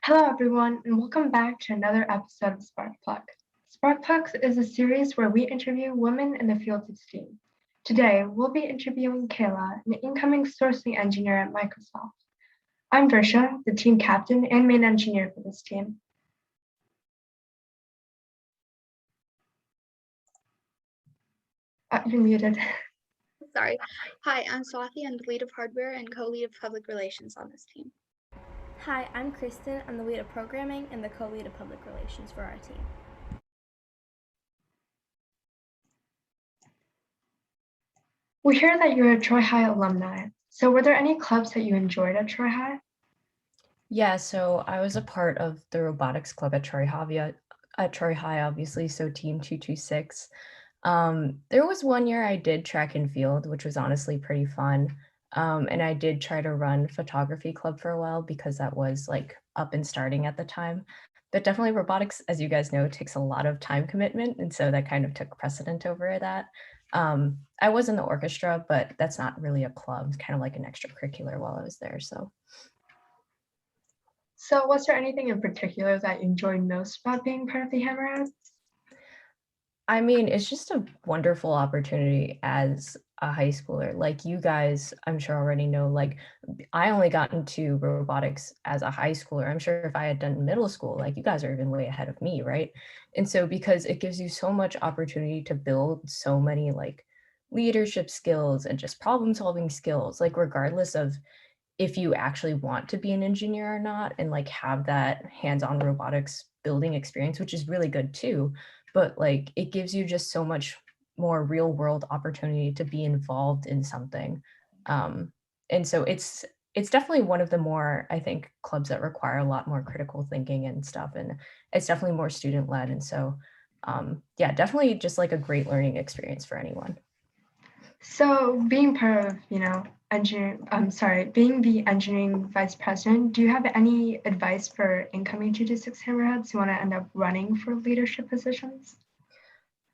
Hello, everyone, and welcome back to another episode of Spark Plug. Spark Plugs is a series where we interview women in the fields of STEAM. Today, we'll be interviewing Kaila, an incoming sourcing engineer at Microsoft. I'm Versha, the team captain and main engineer for this team. You're muted. Sorry. Hi, I'm Swati. I'm the lead of hardware and co-lead of public relations on this team. Hi, I'm Kristen. I'm the lead of programming and the co-lead of public relations for our team. We hear that you're a Troy High alumni. So were there any clubs that you enjoyed at Troy High? Yeah, so I was a part of the robotics club at Troy High, obviously, so Team 226. There was one year I did track and field, which was honestly pretty fun. And I did try to run photography club for a while because that was like up and starting at the time. But definitely robotics, as you guys know, takes a lot of time commitment. And so that kind of took precedent over that. I was in the orchestra, but that's not really a club. It's kind of like an extracurricular while I was there. So was there anything in particular that you enjoyed most about being part of the Hammerheads? I mean, it's just a wonderful opportunity as a high schooler. Like you guys, I'm sure already know, like I only got into robotics as a high schooler. I'm sure if I had done middle school, like you guys are even way ahead of me, right? And so because it gives you so much opportunity to build so many like leadership skills and just problem solving skills, like regardless of if you actually want to be an engineer or not, and like have that hands-on robotics building experience, which is really good too. But like it gives you just so much more real world opportunity to be involved in something. And so it's definitely one of the more, I think, clubs that require a lot more critical thinking and stuff. And it's definitely more student led. And so yeah, definitely just like a great learning experience for anyone. So being part of, being the engineering vice president, do you have any advice for incoming 226 Hammerheads who want to end up running for leadership positions?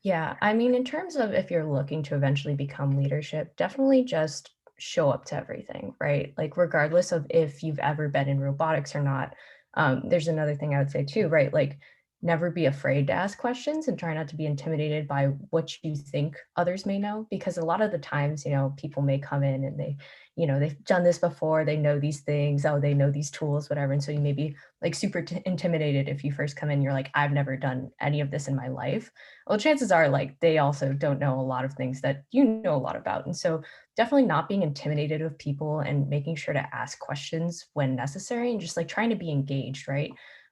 Yeah, I mean, in terms of if you're looking to eventually become leadership, definitely just show up to everything, right? Like, regardless of if you've ever been in robotics or not. There's another thing I would say too, right? Like, never be afraid to ask questions and try not to be intimidated by what you think others may know, because a lot of the times, people may come in and they've done this before, they know these things, oh, they know these tools, whatever. And so you may be like super intimidated if you first come in, you're like, I've never done any of this in my life. Well, chances are like they also don't know a lot of things that you know a lot about. And so definitely not being intimidated of people and making sure to ask questions when necessary and just like trying to be engaged, right?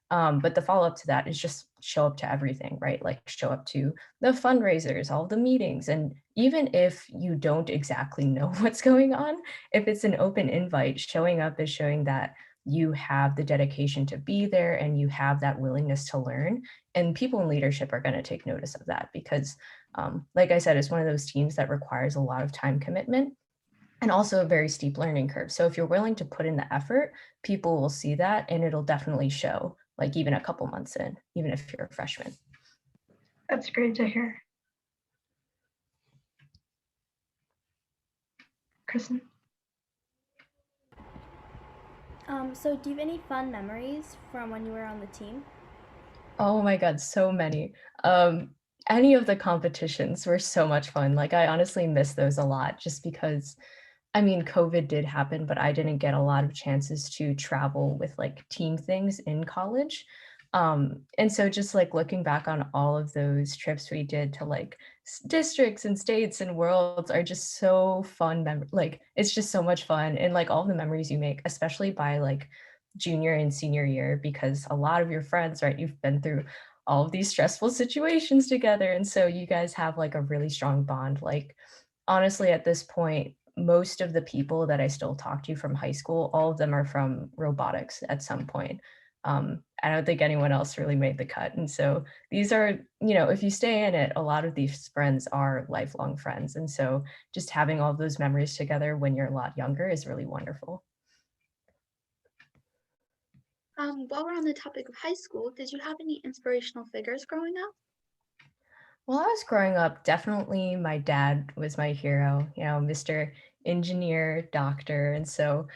But the follow up to that is just show up to everything, right? Like show up to the fundraisers, all the meetings. And even if you don't exactly know what's going on, if it's an open invite, showing up is showing that you have the dedication to be there and you have that willingness to learn. And people in leadership are going to take notice of that because, like I said, it's one of those teams that requires a lot of time commitment and also a very steep learning curve. So if you're willing to put in the effort, people will see that and it'll definitely show, like even a couple months in, even if you're a freshman. That's great to hear. Kristen? So do you have any fun memories from when you were on the team? Oh my God, so many. Any of the competitions were so much fun. Like I honestly miss those a lot just because I mean, COVID did happen, but I didn't get a lot of chances to travel with like team things in college. And so just like looking back on all of those trips we did to like districts and states and worlds are just so fun. Like it's just so much fun. And like all the memories you make, especially by like junior and senior year, because a lot of your friends, right, you've been through all of these stressful situations together. And so you guys have like a really strong bond. Like honestly, at this point, most of the people that I still talk to from high school, all of them are from robotics at some point. I don't think anyone else really made the cut. And so these are, if you stay in it, a lot of these friends are lifelong friends. And so just having all of those memories together when you're a lot younger is really wonderful. While we're on the topic of high school, did you have any inspirational figures growing up? While I was growing up, definitely my dad was my hero, Mr. Engineer, doctor. And so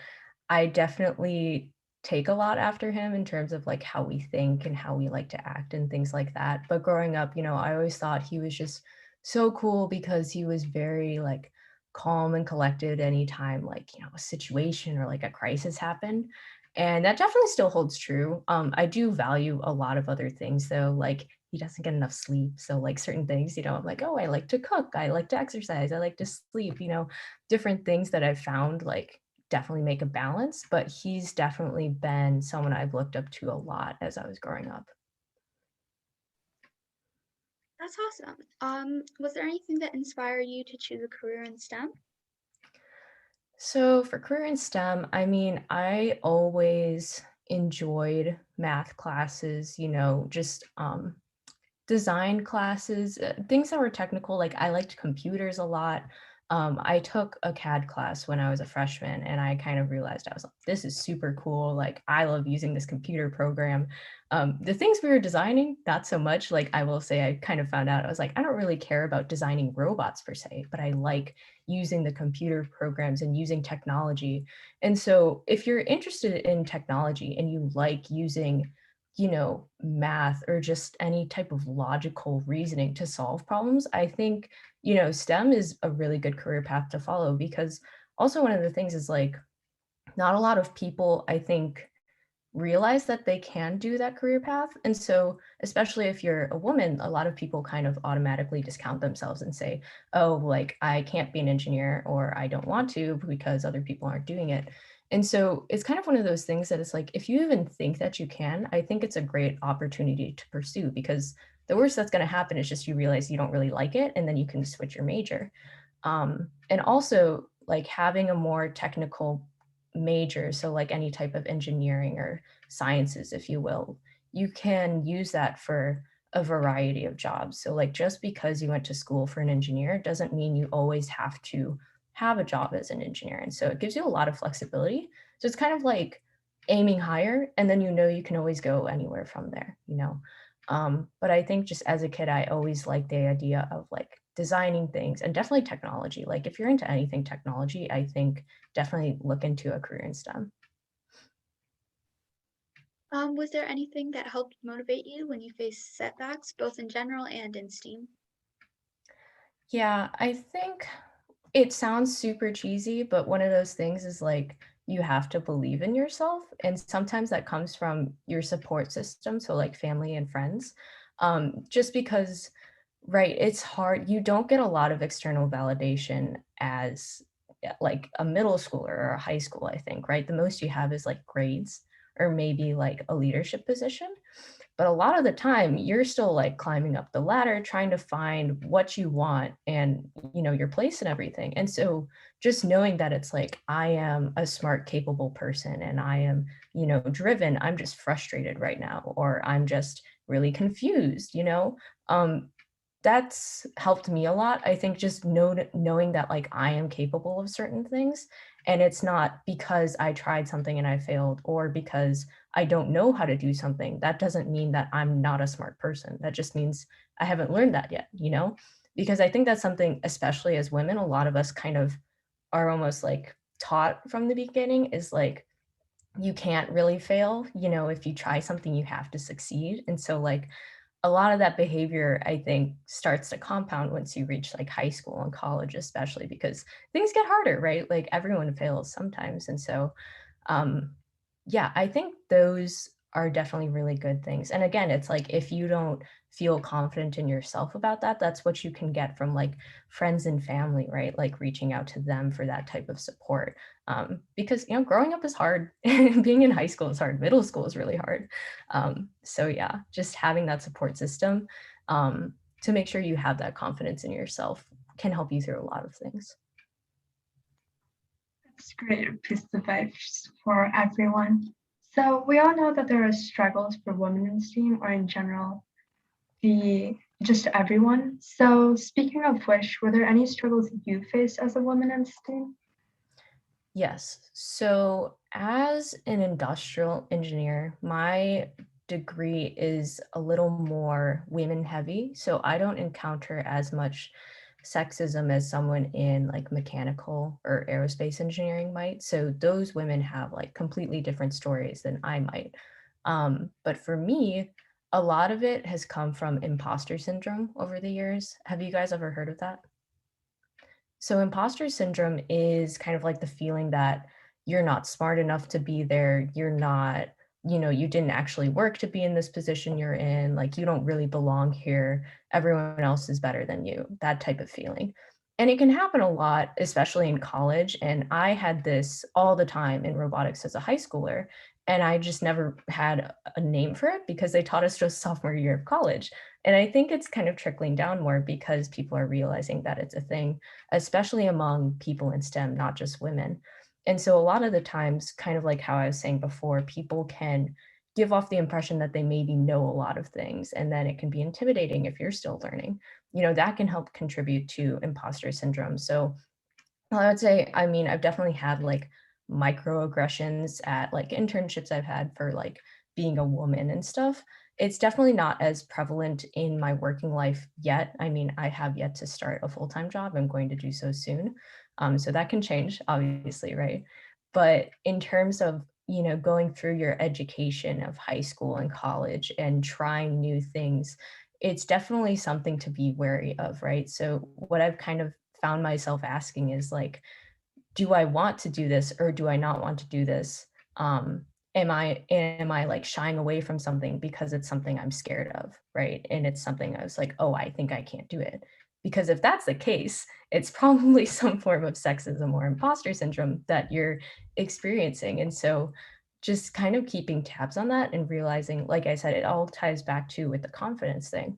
I definitely take a lot after him in terms of like how we think and how we like to act and things like that. But growing up, I always thought he was just so cool because he was very like calm and collected anytime like, a situation or like a crisis happened. And that definitely still holds true. I do value a lot of other things though, like he doesn't get enough sleep. So like certain things, I'm like, oh, I like to cook, I like to exercise, I like to sleep, different things that I've found like definitely make a balance, but he's definitely been someone I've looked up to a lot as I was growing up. That's awesome. Was there anything that inspired you to choose a career in STEM? So for career in STEM, I mean, I always enjoyed math classes, just design classes, things that were technical. Like I liked computers a lot. I took a CAD class when I was a freshman and I kind of realized I was like, this is super cool. Like I love using this computer program. The things we were designing, not so much. Like I will say I kind of found out, I was like, I don't really care about designing robots per se, but I like using the computer programs and using technology. And so if you're interested in technology and you like using math or just any type of logical reasoning to solve problems, I think, STEM is a really good career path to follow because also one of the things is like, not a lot of people, I think, realize that they can do that career path. And so, especially if you're a woman, a lot of people kind of automatically discount themselves and say, oh, like I can't be an engineer or I don't want to because other people aren't doing it. And so it's kind of one of those things that it's like, if you even think that you can, I think it's a great opportunity to pursue because the worst that's going to happen is just you realize you don't really like it and then you can switch your major. And also like having a more technical major, so like any type of engineering or sciences, if you will, you can use that for a variety of jobs. So like just because you went to school for an engineer doesn't mean you always have to have a job as an engineer. And so it gives you a lot of flexibility. So it's kind of like aiming higher and then you can always go anywhere from there. But I think just as a kid, I always liked the idea of like designing things and definitely technology. Like if you're into anything technology, I think definitely look into a career in STEM. Was there anything that helped motivate you when you faced setbacks, both in general and in STEAM? Yeah, I think it sounds super cheesy, but one of those things is like you have to believe in yourself. And sometimes that comes from your support system. So, like family and friends. Just because, right, it's hard. You don't get a lot of external validation as like a middle schooler or a high school, I think, right? The most you have is like grades or maybe like a leadership position. But a lot of the time, you're still like climbing up the ladder, trying to find what you want and, your place and everything. And so just knowing that it's like, I am a smart, capable person and I am, driven, I'm just frustrated right now, or I'm just really confused. Um, that's helped me a lot. I think just knowing that like I am capable of certain things and it's not because I tried something and I failed or because I don't know how to do something. That doesn't mean that I'm not a smart person. That just means I haven't learned that yet. Because I think that's something, especially as women, a lot of us kind of are almost like taught from the beginning is like, you can't really fail. If you try something, you have to succeed. And so like a lot of that behavior, I think, starts to compound once you reach like high school and college, especially because things get harder, right? Like everyone fails sometimes. And so, um, yeah, I think those are definitely really good things. And again, it's like if you don't feel confident in yourself about that, that's what you can get from like friends and family, right? Like reaching out to them for that type of support. Because, growing up is hard. Being in high school is hard. Middle school is really hard. So yeah, just having that support system to make sure you have that confidence in yourself can help you through a lot of things. That's great piece of advice for everyone. So we all know that there are struggles for women in STEAM or in general, just everyone. So speaking of which, were there any struggles you faced as a woman in STEAM? Yes. So, as an industrial engineer, my degree is a little more women heavy. So, I don't encounter as much sexism as someone in like mechanical or aerospace engineering might. So those women have like completely different stories than I might. But for me, a lot of it has come from imposter syndrome over the years. Have you guys ever heard of that? So imposter syndrome is kind of like the feeling that you're not smart enough to be there. You're not, you didn't actually work to be in this position you're in. Like you don't really belong here. Everyone else is better than you, that type of feeling. And it can happen a lot, especially in college. And I had this all the time in robotics as a high schooler. And I just never had a name for it because they taught us just sophomore year of college. And I think it's kind of trickling down more because people are realizing that it's a thing, especially among people in STEM, not just women. And so a lot of the times, kind of like how I was saying before, people can give off the impression that they maybe know a lot of things, and then it can be intimidating if you're still learning. That can help contribute to imposter syndrome. So I would say, I mean, I've definitely had like microaggressions at like internships I've had for like being a woman and stuff. It's definitely not as prevalent in my working life yet. I mean, I have yet to start a full-time job. I'm going to do so soon. So that can change, obviously, right? But in terms of, going through your education of high school and college and trying new things, it's definitely something to be wary of, right? So what I've kind of found myself asking is like, do I want to do this or do I not want to do this? Am I like shying away from something because it's something I'm scared of, right? And it's something I was like, oh, I think I can't do it. Because if that's the case, it's probably some form of sexism or imposter syndrome that you're experiencing. And so just kind of keeping tabs on that and realizing, like I said, it all ties back to with the confidence thing.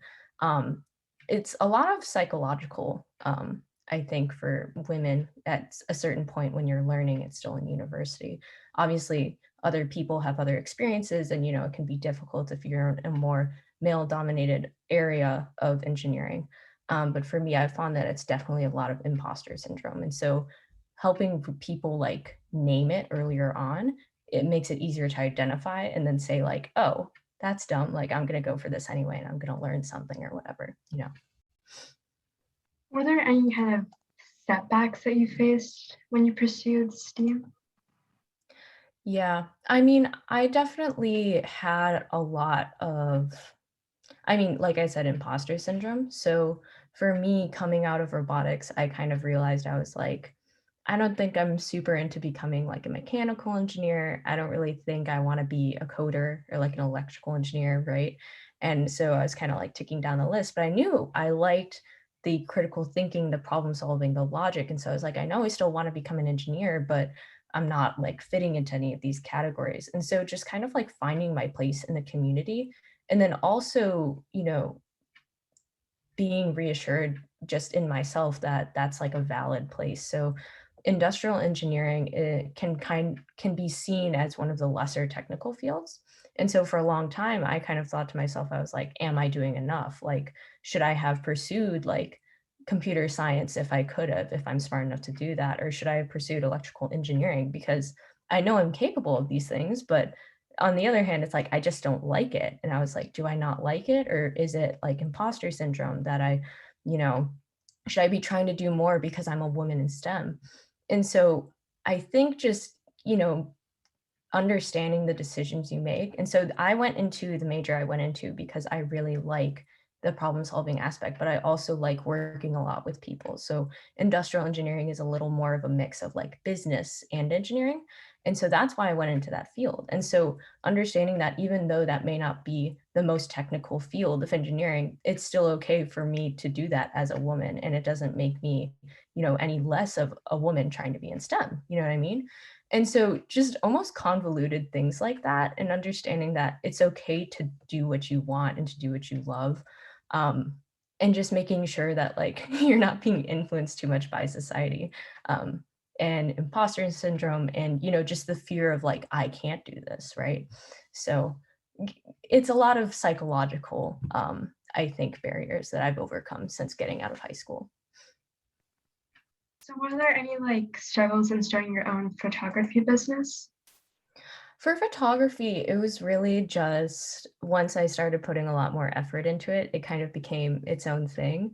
It's a lot of psychological, I think, for women at a certain point when you're learning, it's still in university. Obviously, other people have other experiences, and it can be difficult if you're in a more male-dominated area of engineering. But for me, I've found that it's definitely a lot of imposter syndrome, and so helping people like name it earlier on, it makes it easier to identify and then say like, oh, that's dumb. Like I'm gonna go for this anyway, and I'm gonna learn something or whatever. Were there any kind of setbacks that you faced when you pursued STEAM? Yeah, I mean, I definitely had a lot of, I mean, like I said, imposter syndrome. So for me, coming out of robotics, I kind of realized I was like, I don't think I'm super into becoming like a mechanical engineer. I don't really think I want to be a coder or like an electrical engineer, right? And so I was kind of like ticking down the list, but I knew I liked the critical thinking, the problem solving, the logic. And so I was like, I know I still want to become an engineer, but I'm not like fitting into any of these categories. And so just kind of like finding my place in the community. And then also, being reassured just in myself that that's like a valid place. So industrial engineering can be seen as one of the lesser technical fields. And so for a long time, I kind of thought to myself, I was like, am I doing enough? Like, should I have pursued like computer science if I could have, if I'm smart enough to do that? Or should I have pursued electrical engineering? Because I know I'm capable of these things, but on the other hand, it's like, I just don't like it. And I was like, do I not like it? Or is it like imposter syndrome that you know, should I be trying to do more because I'm a woman in STEM? And so I think just, understanding the decisions you make. And so I went into the major I went into because I really like the problem solving aspect, but I also like working a lot with people. So industrial engineering is a little more of a mix of like business and engineering. And so that's why I went into that field. And so understanding that even though that may not be the most technical field of engineering, it's still okay for me to do that as a woman. And it doesn't make me, any less of a woman trying to be in STEM. You know what I mean? And so just almost convoluted things like that and understanding that it's okay to do what you want and to do what you love. Um, and just making sure that like you're not being influenced too much by society. And imposter syndrome and just the fear of like I can't do this, right? So it's a lot of psychological I think barriers that I've overcome since getting out of high school. So were there any like struggles in starting your own photography business? For photography, it was really just once I started putting a lot more effort into it, it kind of became its own thing.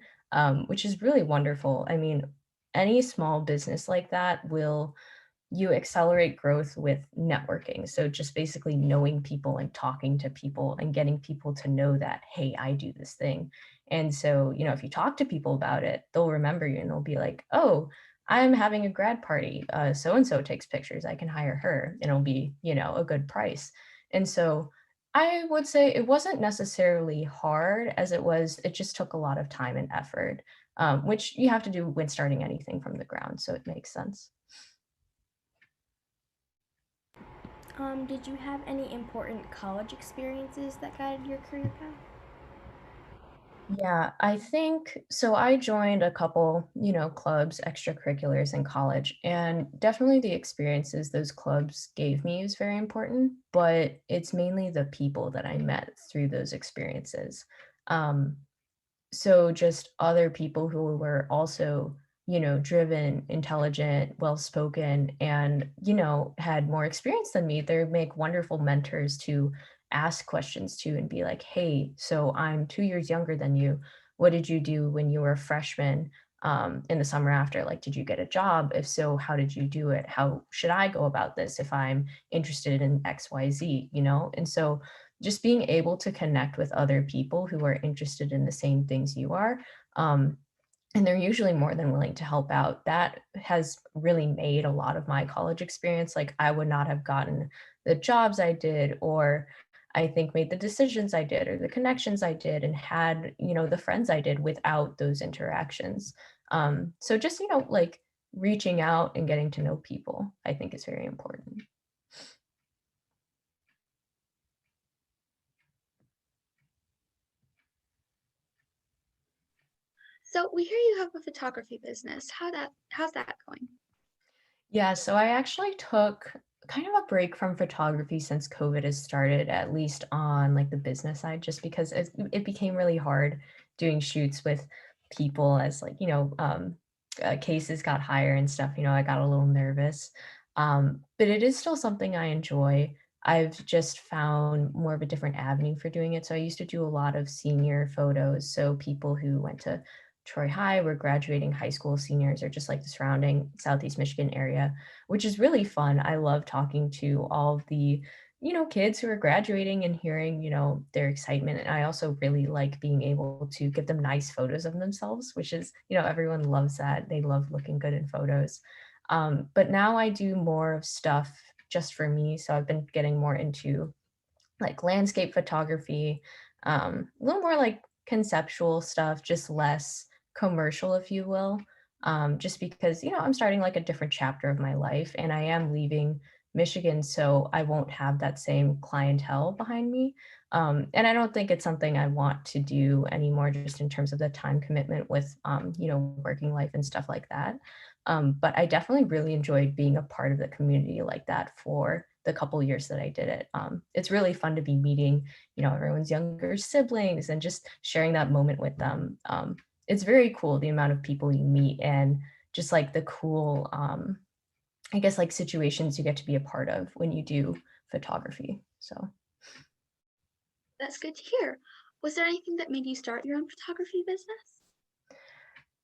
which is really wonderful. I mean, any small business like that will you accelerate growth with networking. So just basically knowing people and talking to people and getting people to know that, hey, I do this thing. And so, if you talk to people about it, they'll remember you and they'll be like, oh, I'm having a grad party. So and so takes pictures. I can hire her. It'll be, a good price. And so I would say it wasn't necessarily hard as it just took a lot of time and effort, which you have to do when starting anything from the ground. So it makes sense. Did you have any important college experiences that guided your career path? Yeah, I think so. I joined a couple, clubs, extracurriculars in college, and definitely the experiences those clubs gave me is very important, but it's mainly the people that I met through those experiences. Um, so just other people who were also driven, intelligent, well spoken, and had more experience than me, they make wonderful mentors to ask questions to and be like, hey, so I'm 2 years younger than you, what did you do when you were a freshman, in the summer after, like, did you get a job? If so, how did you do it? How should I go about this if I'm interested in XYZ, and so just being able to connect with other people who are interested in the same things you are. Um, and they're usually more than willing to help out. That has really made a lot of my college experience. Like, I would not have gotten the jobs I did, or I think made the decisions I did, or the connections I did, and had, the friends I did without those interactions. So just, like reaching out and getting to know people, I think is very important. So we hear you have a photography business. How's that going? Yeah, so I actually took kind of a break from photography since COVID has started, at least on like the business side, just because it became really hard doing shoots with people as like, cases got higher and stuff, I got a little nervous. But it is still something I enjoy. I've just found more of a different avenue for doing it. So I used to do a lot of senior photos. So people who went to Troy High were graduating high school seniors or just like the surrounding Southeast Michigan area, which is really fun. I love talking to all of the, kids who are graduating and hearing, their excitement. And I also really like being able to give them nice photos of themselves, which is, everyone loves that. They love looking good in photos. But now I do more of stuff just for me. So I've been getting more into like landscape photography, a little more like conceptual stuff, just less commercial, if you will. Just because, I'm starting like a different chapter of my life and I am leaving Michigan, so I won't have that same clientele behind me. And I don't think it's something I want to do anymore, just in terms of the time commitment with, working life and stuff like that. But I definitely really enjoyed being a part of the community like that for the couple years that I did it. It's really fun to be meeting, everyone's younger siblings and just sharing that moment with them. It's very cool the amount of people you meet and just like the cool, I guess, like situations you get to be a part of when you do photography. So. That's good to hear. Was there anything that made you start your own photography business?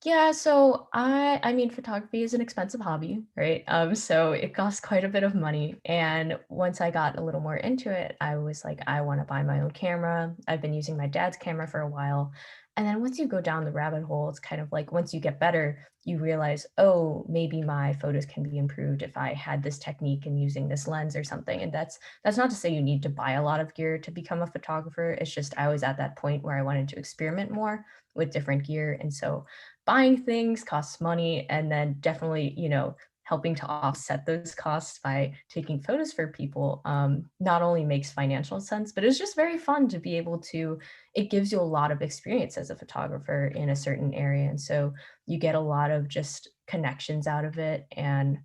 Yeah, so I mean, photography is an expensive hobby, right? So it costs quite a bit of money. And once I got a little more into it, I was like, I want to buy my own camera. I've been using my dad's camera for a while. And then once you go down the rabbit hole, it's kind of like once you get better, you realize, oh, maybe my photos can be improved if I had this technique and using this lens or something. And that's not to say you need to buy a lot of gear to become a photographer. It's just I was at that point where I wanted to experiment more with different gear. And so buying things costs money, and then definitely, helping to offset those costs by taking photos for people, not only makes financial sense, but it's just very fun to be able to, it gives you a lot of experience as a photographer in a certain area. And so you get a lot of just connections out of it. And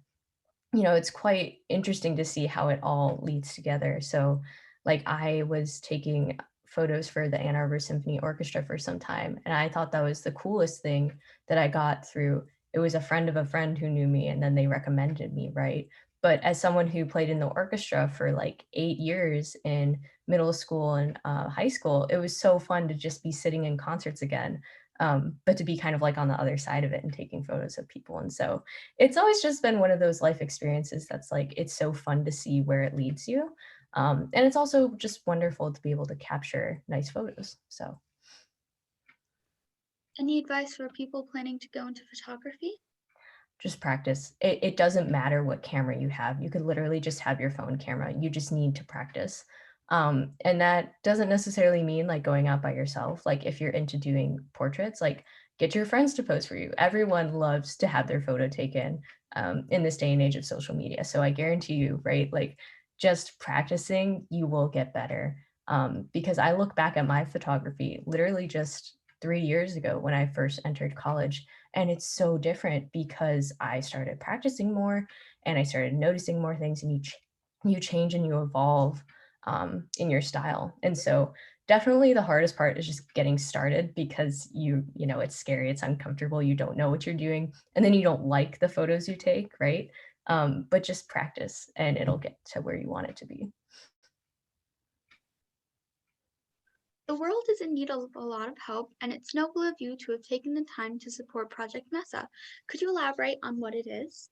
it's quite interesting to see how it all leads together. So, like, I was taking photos for the Ann Arbor Symphony Orchestra for some time, and I thought that was the coolest thing that I got through. It was a friend of a friend who knew me, and then they recommended me, right? But as someone who played in the orchestra for like 8 years in middle school and high school, it was so fun to just be sitting in concerts again. but to be kind of like on the other side of it and taking photos of people. And so it's always just been one of those life experiences that's like, it's so fun to see where it leads you. And it's also just wonderful to be able to capture nice photos. So Any advice for people planning to go into photography? just practice. It doesn't matter what camera you have. You could literally just have your phone camera. You just need to practice. And that doesn't necessarily mean like going out by yourself. Like if you're into doing portraits, like get your friends to pose for you. Everyone loves to have their photo taken in this day and age of social media. So I guarantee you, right? Like just practicing, you will get better. Because I look back at my photography literally just 3 years ago when I first entered college. And it's so different because I started practicing more and I started noticing more things, and you change and you evolve in your style. And so definitely the hardest part is just getting started, because you know, it's scary, it's uncomfortable, you don't know what you're doing, and then you don't like the photos you take, right? But just practice and it'll get to where you want it to be. The world is in need of a lot of help, and it's noble of you to have taken the time to support Project Mesa. Could you elaborate on what it is?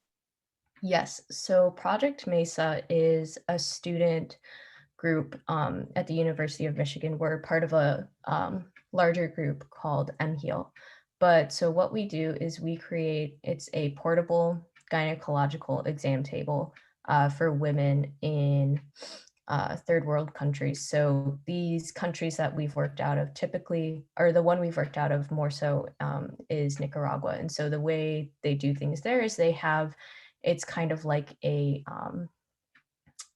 Yes, so Project Mesa is a student group at the University of Michigan. We're part of a larger group called MHEAL. But so what we do is we create, it's a portable gynecological exam table for women in third world countries. So these countries that we've worked out of typically, or the one we've worked out of more so is Nicaragua. And so the way they do things there is they have, it's kind of like a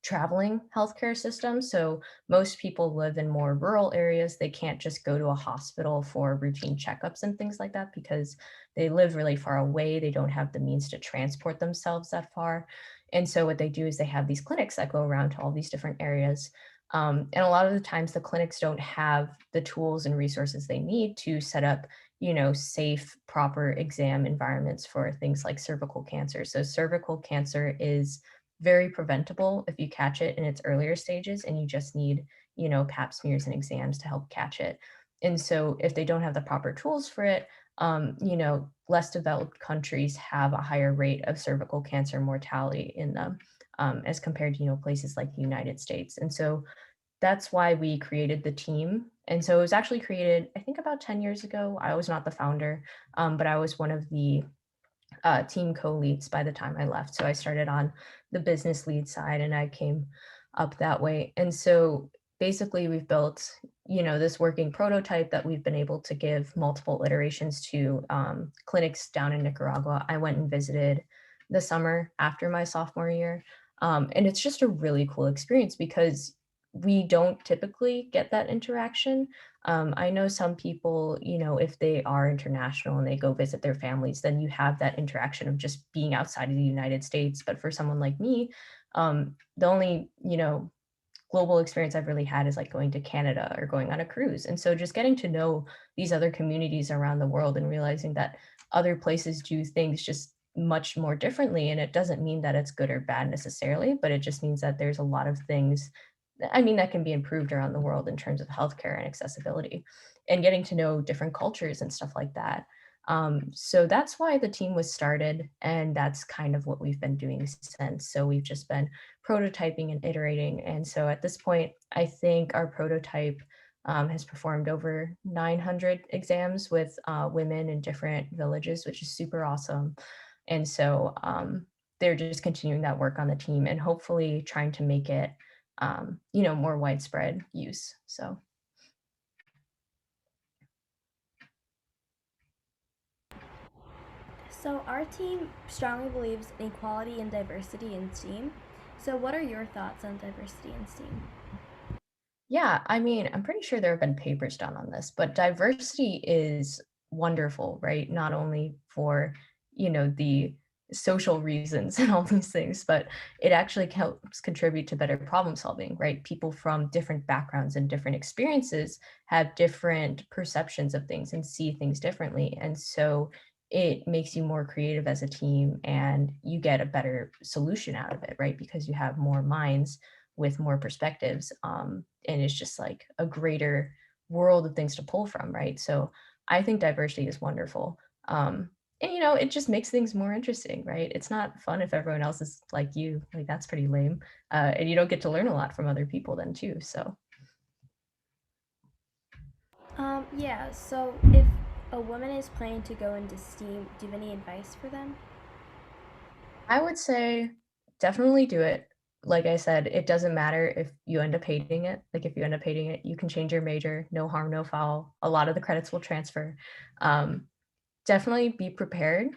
traveling healthcare system. So most people live in more rural areas. They can't just go to a hospital for routine checkups and things like that because they live really far away. They don't have the means to transport themselves that far. And so what they do is they have these clinics that go around to all these different areas. And a lot of the times the clinics don't have the tools and resources they need to set up, you know, safe, proper exam environments for things like cervical cancer. So cervical cancer is very preventable if you catch it in its earlier stages, and you just need, you know, pap smears and exams to help catch it. And so if they don't have the proper tools for it, you know, less developed countries have a higher rate of cervical cancer mortality in them as compared to, you know, places like the United States. And so that's why we created the team. And so it was actually created, I think, about 10 years ago. I was not the founder, but I was one of the team co-leads by the time I left. So I started on the business lead side and I came up that way. And so basically we've built, you know, this working prototype that we've been able to give multiple iterations to clinics down in Nicaragua. I went and visited the summer after my sophomore year. And it's just a really cool experience because we don't typically get that interaction. I know some people, you know, if they are international and they go visit their families, then you have that interaction of just being outside of the United States. But for someone like me, the only, you know, global experience I've really had is like going to Canada or going on a cruise. And so just getting to know these other communities around the world and realizing that other places do things just much more differently. And it doesn't mean that it's good or bad necessarily, but it just means that there's a lot of things, I mean, that can be improved around the world in terms of healthcare and accessibility and getting to know different cultures and stuff like that. So that's why the team was started. And that's kind of what we've been doing since. So we've just been prototyping and iterating. And so at this point, I think our prototype has performed over 900 exams with women in different villages, which is super awesome. And so they're just continuing that work on the team and hopefully trying to make it you know, more widespread use. So. So our team strongly believes in equality and diversity in STEAM. So what are your thoughts on diversity in STEAM? Yeah, I mean, I'm pretty sure there have been papers done on this, but diversity is wonderful, right? Not only for, you know, the social reasons and all these things, but it actually helps contribute to better problem solving, right? People from different backgrounds and different experiences have different perceptions of things and see things differently. And so it makes you more creative as a team and you get a better solution out of it, right? Because you have more minds with more perspectives. And it's just like a greater world of things to pull from, right? So I think diversity is wonderful. And it just makes things more interesting, right? It's not fun if everyone else is like you. Like that's pretty lame. And you don't get to learn a lot from other people then too. So Yeah, so if a woman is planning to go into STEAM, do you have any advice for them? I would say definitely do it. Like I said, it doesn't matter if you end up hating it. Like if you end up hating it, you can change your major, no harm, no foul. A lot of the credits will transfer. Um, Definitely be prepared,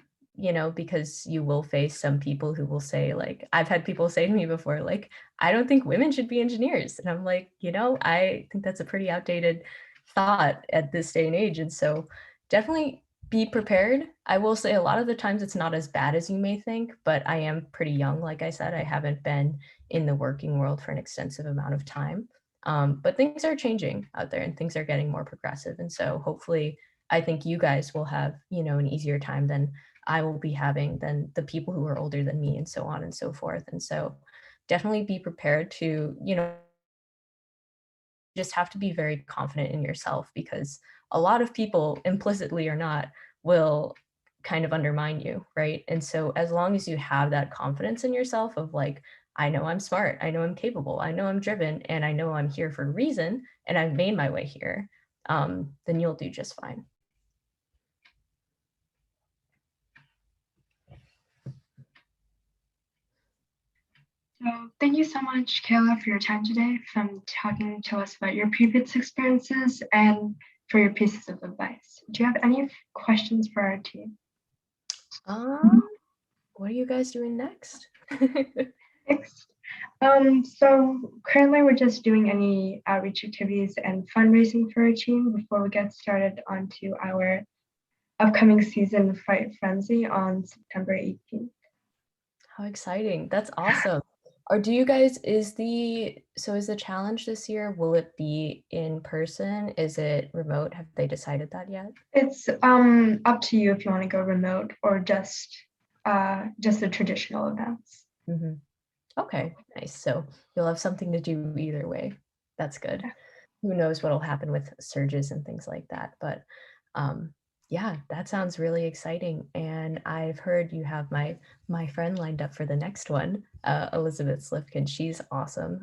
because you will face some people who will say, like, I've had people say to me before, like, I don't think women should be engineers. And I'm like, I think that's a pretty outdated thought at this day and age. And so definitely be prepared. I will say a lot of the times it's not as bad as you may think, but I am pretty young. Like I said, I haven't been in the working world for an extensive amount of time. But things are changing out there and things are getting more progressive. And so hopefully I think you guys will have, an easier time than I will be having, than the people who are older than me and so on and so forth. And so definitely be prepared to, just have to be very confident in yourself because a lot of people, implicitly or not, will kind of undermine you, right? And so as long as you have that confidence in yourself of like, I know I'm smart, I know I'm capable, I know I'm driven, and I know I'm here for a reason, and I've made my way here, then you'll do just fine. So thank you so much, Kaila, for your time today, from talking to us about your previous experiences and for your pieces of advice. Do you have any questions for our team? What are you guys doing next? Next. So currently we're just doing any outreach activities and fundraising for our team before we get started onto our upcoming season Fight Frenzy on September 18th. How exciting. That's awesome. Or do you guys, is the challenge this year, will it be in person? Is it remote? Have they decided that yet? It's up to you if you want to go remote or just the traditional events. Mm-hmm. Okay, nice. So you'll have something to do either way. That's good. Yeah. Who knows what'll happen with surges and things like that. But yeah, that sounds really exciting. And I've heard you have my friend lined up for the next one, Elizabeth Slifkin. She's awesome.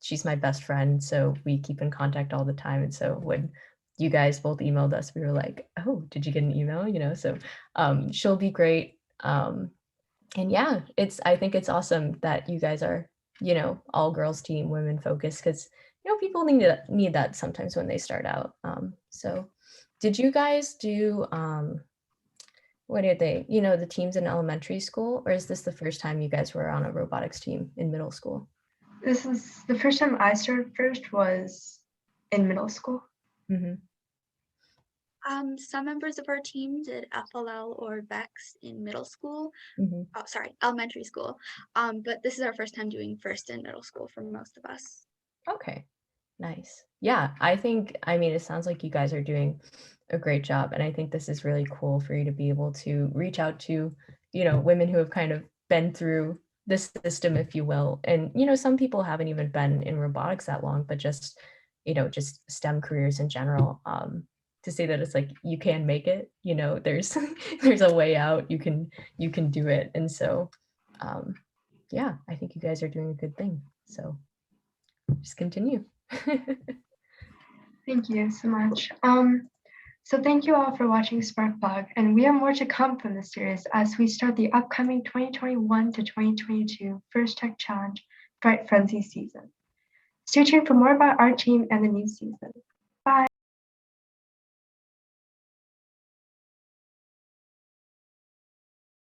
She's my best friend, so we keep in contact all the time. And so when you guys both emailed us, we were like, oh, did you get an email? So she'll be great. And yeah, I think it's awesome that you guys are, all girls team, women focused, because people need that sometimes when they start out. So did you guys do what did they, the teams in elementary school, or is this the first time you guys were on a robotics team in middle school? This is the first time I started first was in middle school. Mm-hmm. Some members of our team did FLL or VEX in middle school. Mm-hmm. Oh, sorry, elementary school. But this is our first time doing first and middle school for most of us. Okay, nice. Yeah, I mean, it sounds like you guys are doing a great job. And I think this is really cool for you to be able to reach out to, women who have kind of been through this system, if you will. And, some people haven't even been in robotics that long, but just, just STEM careers in general. To say that it's like you can make it, there's there's a way out. You can do it. And so yeah, I think you guys are doing a good thing. So just continue. Thank you so much. So thank you all for watching Sparkplug, and we have more to come from this series as we start the upcoming 2021 to 2022 First Tech Challenge Fright Frenzy season. Stay tuned for more about our team and the new season. Bye.